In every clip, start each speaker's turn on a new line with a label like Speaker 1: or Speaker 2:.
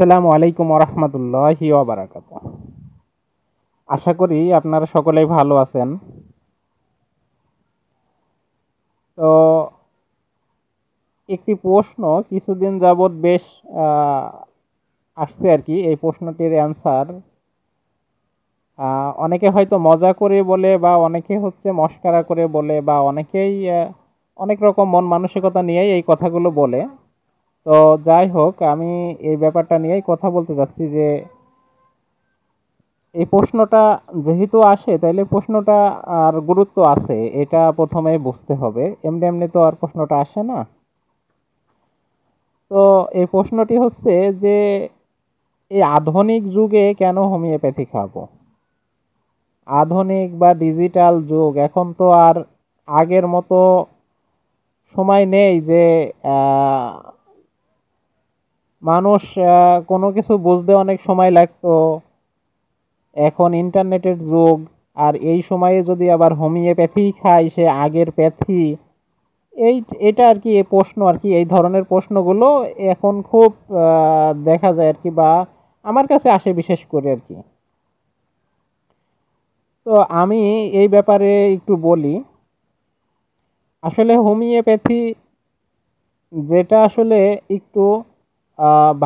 Speaker 1: আসসালামু আলাইকুম ওরহমতুল্লাহি ওয়াবারাকাতুহ। আশা করি আপনারা সকলেই ভালো আছেন। তো একটি প্রশ্ন কিছুদিন যাবৎ বেশ আহ, আসছে আর কি। এই প্রশ্নটির অ্যান্সার অনেকে হয়তো মজা করে বলে, বা অনেকে হচ্ছে মশকরা করে বলে, বা অনেকেই অনেক রকম মন মানসিকতা নিয়েই এই কথাগুলো বলে। তো যাই হোক, আমি এই ব্যাপারটা নিয়েই কথা বলতে চাচ্ছি যে এই প্রশ্নটা যেহেতু আসে, তাইলে প্রশ্নটা আর গুরুত্ব আছে, এটা প্রথমে বুঝতে হবে। এমনি এমনি তো আর প্রশ্নটা আসে না। তো এই প্রশ্নটি হচ্ছে যে এই আধুনিক যুগে কেন হোমিওপ্যাথি খাবো। আধুনিক বা ডিজিটাল যুগ, এখন তো আর আগের মতো সময় নেই যে আহ, মানুষ কোনো কিছু বুঝতে অনেক সময় লাগতো। এখন ইন্টারনেটের যুগ। আর এই সময়ে যদি আবার হোমিওপ্যাথি খায় সে আগের প্যাথি, এই এটা আর কি এই প্রশ্ন আর কি, এই ধরনের প্রশ্নগুলো এখন খুব দেখা যায় আর কি, বা আমার কাছে আসে বিশেষ করে আর কি। তো আমি এই ব্যাপারে একটু বলি। আসলে হোমিওপ্যাথি যেটা আসলে একটু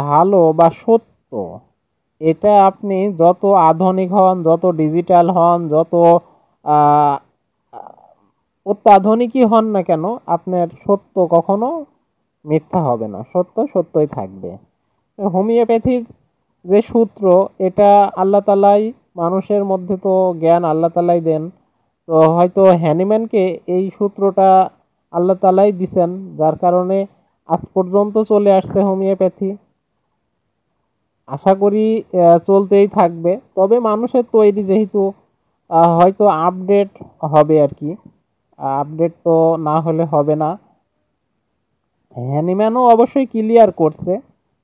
Speaker 1: ভালো বা সত্য, এটা আপনি যত আধুনিক হন, যত ডিজিটাল হন, যত আহ, অত্যাধুনিকই হন না কেন, আপনার সত্য কখনো মিথ্যা হবে না, সত্য সত্যই থাকবে। হোমিওপ্যাথির যে সূত্র, এটা আল্লাহ তালাই মানুষের মধ্যে তো জ্ঞান আল্লাহ তালাই দেন। তো হয়তো হ্যানিম্যানকে এই সূত্রটা আল্লাহ তালাই দিছেন, যার কারণে আজ পর্যন্ত চলে আসছে হোমিওপ্যাথি। আশা করি চলতেই থাকবে। তবে মানুষের তৈরি যেহেতু, হয়তো আপডেট হবে আর কি। আপডেট তো না হলে হবে না। হ্যানিম্যানও অবশ্যই ক্লিয়ার করছে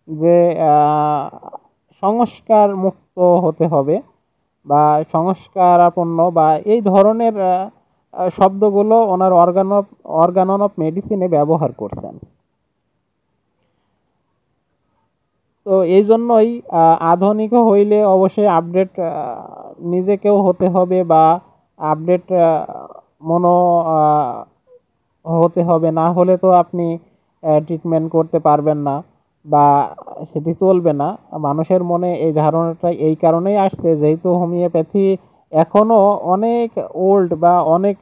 Speaker 1: যে আহ, সংস্কার মুক্ত হতে হবে, বা সংস্কারাপন্ন, বা এই ধরনের শব্দগুলো ওনার অর্গানন অফ মেডিসিনে ব্যবহার করছেন। তো এই জন্যই আধুনিক হইলে অবশ্যই আপডেট নিজেকেও হতে হবে, বা আপডেট মনো হতে হবে। না হলে তো আপনি ট্রিটমেন্ট করতে পারবেন না, বা সেটি চলবে না। মানুষের মনে এই ধারণাটা এই কারণেই আসছে, যেহেতু হোমিওপ্যাথি এখনো অনেক ওল্ড, বা অনেক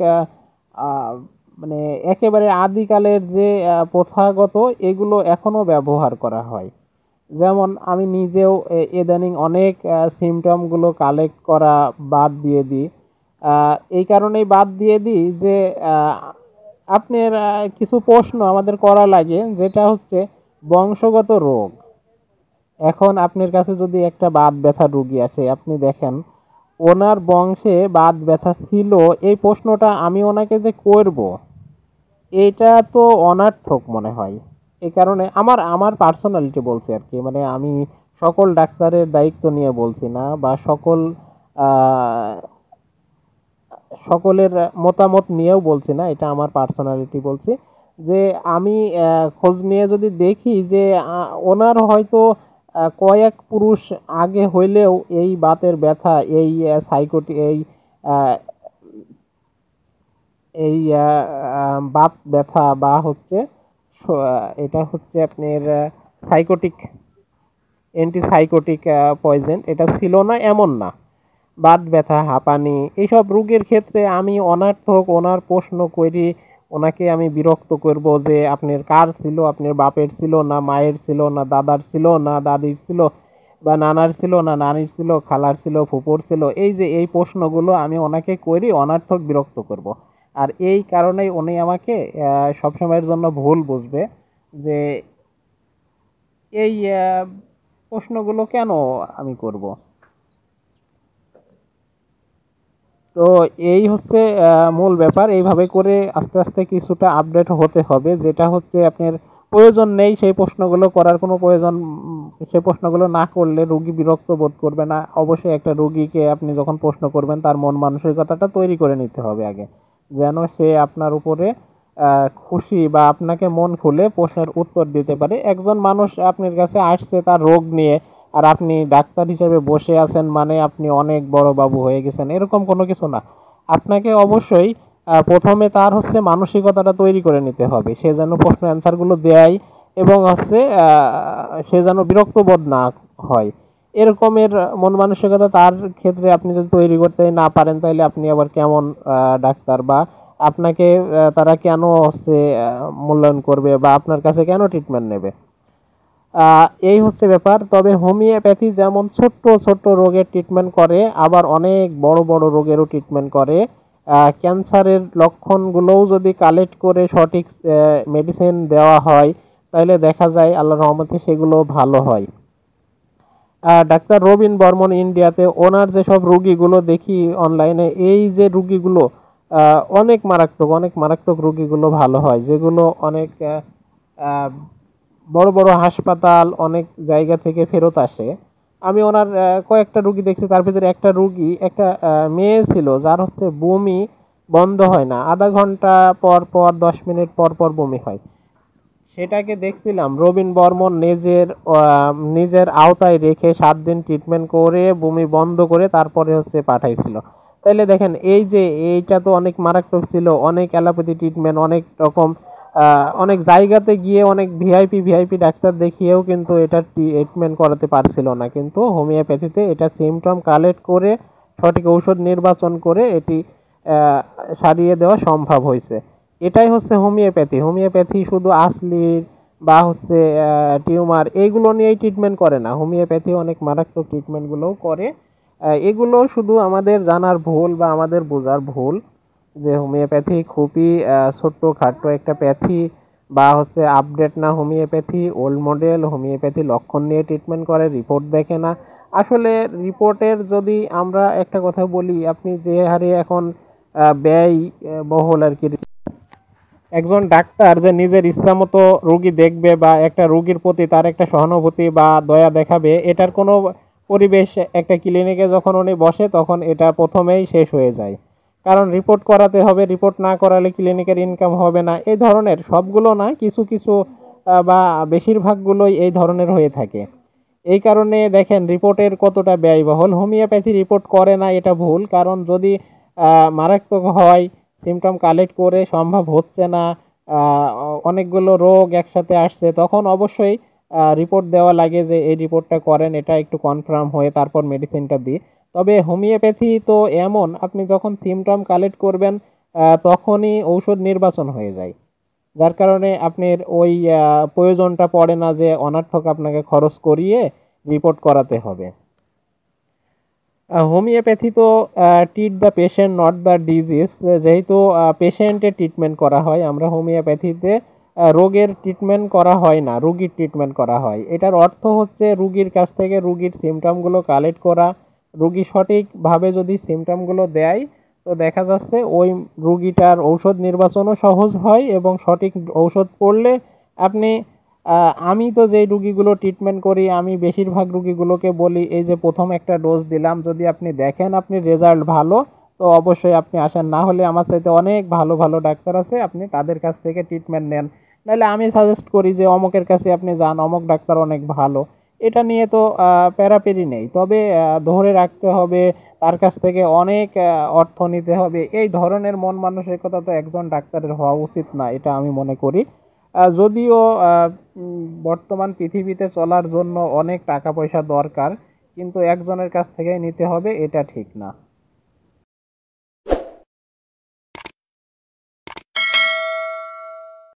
Speaker 1: আহ, মানে একেবারে আদিকালের যে প্রথাগত, এগুলো এখনো ব্যবহার করা হয়। যেমন আমি নিজেও ইদানিং অনেক সিমটমগুলো কালেক্ট করা বাদ দিয়ে দিই। এই কারণেই বাদ দিয়ে দিই যে আপনার কিছু প্রশ্ন আমাদের করা লাগে, যেটা হচ্ছে বংশগত রোগ। এখন আপনার কাছে যদি একটা বাত ব্যথা রোগী আসে, আপনি দেখেন ওনার বংশে বাত ব্যথা ছিল, এই প্রশ্নটা আমি ওনাকে যে করব, এটা তো অনর্থক মনে হয়। এই কারণে আমার আমার পার্সোনালিটি বলছি আর কি, মানে আমি সকল ডাক্তারের দায়িত্ব নিয়ে বলছি না, বা আহ, সকলের মতামত নিয়েও বলছি না, এটা আমার পার্সোনালিটি বলছি। যে আমি খোঁজ নিয়ে যদি দেখি যে ওনার হয়তো কয়েক পুরুষ আগে হইলেও এই বাতের ব্যথা, এই সাইকোটি, আহ, এই বাত ব্যথা, বা হচ্ছে এটা হচ্ছে আপনার সাইকোটিক, অ্যান্টিসাইকোটিক পয়জন, এটা ছিল না এমন না। বাত ব্যথা, হাঁপানি, এইসব রোগের ক্ষেত্রে আমি অনার্থক ওনার প্রশ্ন করি, ওনাকে আমি বিরক্ত করব যে আপনার কার ছিল, আপনার বাপের ছিল না, মায়ের ছিল না, দাদার ছিল না, দাদির ছিল, বা নানার ছিল না, নানির ছিল, খালার ছিল, ফুপুর ছিল, এই যে এই প্রশ্নগুলো আমি ওনাকে করি, অনার্থক বিরক্ত করব। আর এই কারণেই উনি আমাকে সবসময়ের জন্য ভুল বুঝবে যে এই প্রশ্নগুলো কেন আমি করব। তো এই হচ্ছে মূল ব্যাপার। এইভাবে করে আস্তে আস্তে কিছুটা আপডেট হতে হবে, যেটা হচ্ছে আপনার প্রয়োজন নেই সেই প্রশ্নগুলো করার কোনো প্রয়োজন। সেই প্রশ্নগুলো না করলে রোগী বিরক্ত বোধ করবে না। অবশ্যই একটা রোগীকে আপনি যখন প্রশ্ন করবেন, তার মন মানসিকতাটা তৈরি করে নিতে হবে আগে, যেন সে আপনার উপরে খুশি, বা আপনাকে মন খুলে প্রশ্নের উত্তর দিতে পারে। একজন মানুষ আপনার কাছে আসছে তার রোগ নিয়ে, আর আপনি ডাক্তার হিসেবে বসে আছেন মানে আপনি অনেক বড় বাবু হয়ে গেছেন, এরকম কোনো কিছু না। আপনাকে অবশ্যই প্রথমে তার হচ্ছে মানসিকতাটা তৈরি করে নিতে হবে, সে যেন প্রশ্ন অ্যান্সারগুলো দেয় এবং হচ্ছে সে যেন বিরক্ত বোধ না হয়, এরকমের মন মানসিকতা তার ক্ষেত্রে আপনি যদি তৈরি করতে না পারেন, তাহলে আপনি আবার কেমন ডাক্তার, বা আপনাকে তারা কেন হচ্ছে মূল্যায়ন করবে বা আপনার কাছে কেন ট্রিটমেন্ট নেবে। এই হচ্ছে ব্যাপার। তবে হোমিওপ্যাথি যেমন ছোট্ট ছোট্ট রোগের ট্রিটমেন্ট করে, আবার অনেক বড় বড় রোগেরও ট্রিটমেন্ট করে। ক্যান্সারের লক্ষণগুলোও যদি কালেক্ট করে সঠিক মেডিসিন দেওয়া হয়, তাহলে দেখা যায় আল্লাহর রহমতে সেগুলো ভালো হয়। ডাক্তার রবিন বর্মন ইন্ডিয়াতে ওনার যেসব রুগীগুলো দেখি অনলাইনে, এই যে রুগীগুলো অনেক মারাত্মক অনেক মারাত্মক রুগীগুলো ভালো হয়, যেগুলো অনেক আহ, বড় বড় হাসপাতাল অনেক জায়গা থেকে ফেরত আসে। আমি ওনার কয়েকটা রুগী দেখছি, তার ভিতরে একটা রুগী, একটা মেয়ে ছিল যার হচ্ছে বমি বন্ধ হয় না, আধা ঘন্টা পর পর 10 মিনিট পর পর বমি হয়। সেটাকে দেখছিলাম রবিন বর্মন নিজের আওতায় রেখে 7 দিন ট্রিটমেন্ট করে বমি বন্ধ করে তারপরে হচ্ছে পাঠাইছিল। তাইলে দেখেন এই যে এইটা তো অনেক মারাত্মক ছিল, অনেক অ্যালোপ্যাথি ট্রিটমেন্ট অনেক রকম অনেক জায়গাতে গিয়ে অনেক ভিআইপি ভিআইপি ডাক্তার দেখিয়েও কিন্তু এটা ট্রিটমেন্ট করাতে পারছিল না, কিন্তু হোমিওপ্যাথিতে এটা সিমটম কালেক্ট করে সঠিক ঔষধ নির্বাচন করে এটি সারিয়ে দেওয়া সম্ভব হয়েছে। এটাই হচ্ছে হোমিওপ্যাথি। হোমিওপ্যাথি শুধু আসলি বা হচ্ছে টিউমার এইগুলো নিয়েই ট্রিটমেন্ট করে না, হোমিওপ্যাথি অনেক মারাত্মক ট্রিটমেন্টগুলোও করে। এগুলো শুধু আমাদের জানার ভুল বা আমাদের বোঝার ভুল, যে হোমিওপ্যাথি খুবই ছোট্ট খাট্ট একটা প্যাথি, বা হচ্ছে আপডেট না হোমিওপ্যাথি, ওল্ড মডেল হোমিওপ্যাথি লক্ষণ নিয়ে ট্রিটমেন্ট করে, রিপোর্ট দেখে না। আসলে রিপোর্টের যদি আমরা একটা কথা বলি, আপনি যে হারে এখন ব্যয় বহুল আর কি, একজন ডাক্তার যে নিজের ইচ্ছা মতো রুগী দেখবে বা একটা রুগীর প্রতি তার একটা সহানুভূতি বা দয়া দেখাবে, এটার কোনো পরিবেশ একটা ক্লিনিকে যখন উনি বসে তখন এটা প্রথমেই শেষ হয়ে যায়। কারণ রিপোর্ট করাতে হবে, রিপোর্ট না করালে ক্লিনিকের ইনকাম হবে না, এই ধরনের সবগুলো না, কিছু কিছু বা বেশিরভাগগুলোই এই ধরনের হয়ে থাকে। এই কারণে দেখেন রিপোর্টের কতটা ব্যয়বহুল। হোমিওপ্যাথি রিপোর্ট করে না এটা ভুল, কারণ যদি মারাত্মক হয়, সিমটম কালেক্ট করে সম্ভব হচ্ছে না, অনেকগুলো রোগ একসাথে আসছে, তখন অবশ্যই রিপোর্ট দেওয়া লাগে যে এই রিপোর্টটা করেন, এটা একটু কনফার্ম হয়ে তারপর মেডিসিনটা দিই। তবে হোমিওপ্যাথি তো এমন, আপনি যখন সিমটম কালেক্ট করবেন তখনই ঔষধ নির্বাচন হয়ে যায়, যার কারণে আপনার ওই প্রয়োজনটা পড়ে না যে অনর্থক আপনাকে খরচ করিয়ে রিপোর্ট করাতে হবে। হোমিওপ্যাথি তো treat the patient not the disease, যেহেতু পেশেন্টের ট্রিটমেন্ট করা হয়, আমরা হোমিওপ্যাথিতে রোগের ট্রিটমেন্ট করা হয় না, রুগীর ট্রিটমেন্ট করা হয়। এটার অর্থ হচ্ছে রুগীর কাছ থেকে রুগীর সিমটমগুলো কালেক্ট করা, রুগী সঠিকভাবে যদি সিমটমগুলো দেয়, তো দেখা যাচ্ছে ওই রুগীটার ঔষধ নির্বাচনও সহজ হয় এবং সঠিক ঔষধ পড়লে আপনি আমি তো যেই রুগীগুলো ট্রিটমেন্ট করি, আমি বেশিরভাগ রুগীগুলোকে বলি এই যে প্রথম একটা ডোজ দিলাম, যদি আপনি দেখেন আপনি রেজাল্ট ভালো, তো অবশ্যই আপনি আসেন, না হলে আমার চাইতে অনেক ভালো ভালো ডাক্তার আছে, আপনি তাদের কাছ থেকে ট্রিটমেন্ট নেন। নাহলে আমি সাজেস্ট করি যে অমকের কাছে আপনি যান, অমক ডাক্তার অনেক ভালো। এটা নিয়ে তো প্যারাপেরি নেই, তবে ধরে রাখতে হবে, তার কাছ থেকে অনেক অর্থ নিতে হবে, এই ধরনের মন মানসিকতা তো একজন ডাক্তারের হওয়া উচিত না, এটা আমি মনে করি। যদিও বর্তমান পৃথিবীতে চলার জন্য অনেক টাকা পয়সা দরকার, কিন্তু একজনের কাছ থেকেই নিতে হবে এটা ঠিক না।